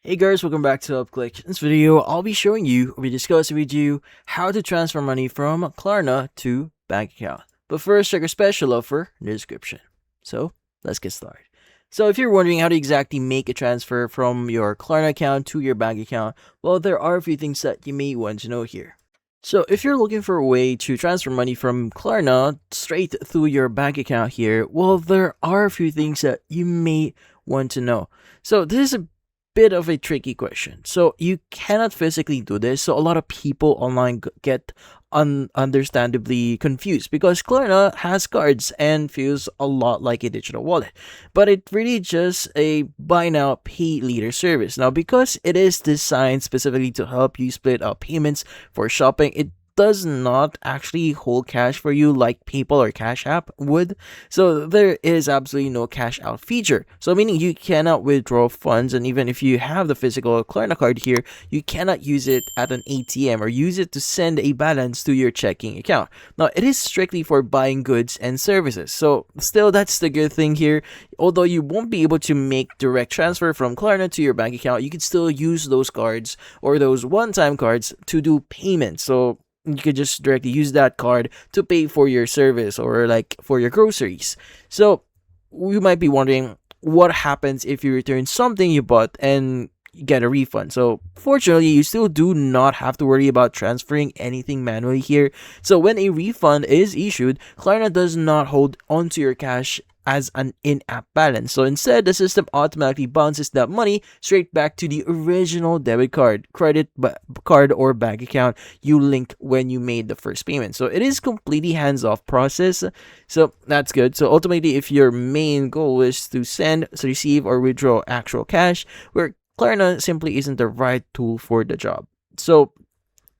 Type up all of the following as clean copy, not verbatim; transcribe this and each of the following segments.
Hey guys, welcome back to UpClick. In this video, I'll be showing you, or be discussing with you, how to transfer money from Klarna to bank account. But first, check our special offer in the description. So, let's get started. So, if you're wondering how to exactly make a transfer from your Klarna account to your bank account, well, there are a few things that you may want to know here. So, if you're looking for a way to transfer money from Klarna straight through your bank account here, well, there are a few things that you may want to know. So, this is a bit of a tricky question. So you cannot physically do this. So a lot of people online get understandably confused because Klarna has cards and feels a lot like a digital wallet, but it's really just a buy now pay later service. Now, because it is designed specifically to help you split up payments for shopping, it does not actually hold cash for you like PayPal or Cash App would. So there is absolutely no cash out feature. So meaning you cannot withdraw funds, and even if you have the physical Klarna card here, you cannot use it at an ATM or use it to send a balance to your checking account. Now, it is strictly for buying goods and services. So still, that's the good thing here. Although you won't be able to make direct transfer from Klarna to your bank account, you can still use those cards or those one-time cards to do payments. So you could just directly use that card to pay for your service or like for your groceries. So you might be wondering what happens if you return something you bought and get a refund. So fortunately, you still do not have to worry about transferring anything manually here. So when a refund is issued, Klarna does not hold onto your cash as an in-app balance. So instead, the system automatically bounces that money straight back to the original debit card, card or bank account you linked when you made the first payment. So it is completely hands-off process. So that's good. So ultimately, if your main goal is to send, receive, or withdraw actual cash, where Klarna simply isn't the right tool for the job. So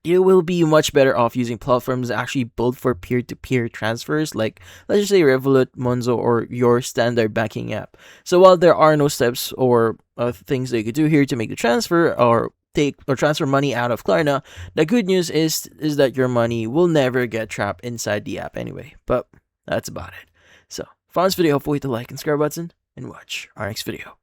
you will be much better off using platforms actually built for peer-to-peer transfers, like let's just say Revolut, Monzo, or your standard banking app. So while there are no steps or things that you could do here to make the transfer or take or transfer money out of Klarna, the good news is that your money will never get trapped inside the app anyway. But that's about it. So, found this video helpful, hit the like and subscribe button and watch our next video.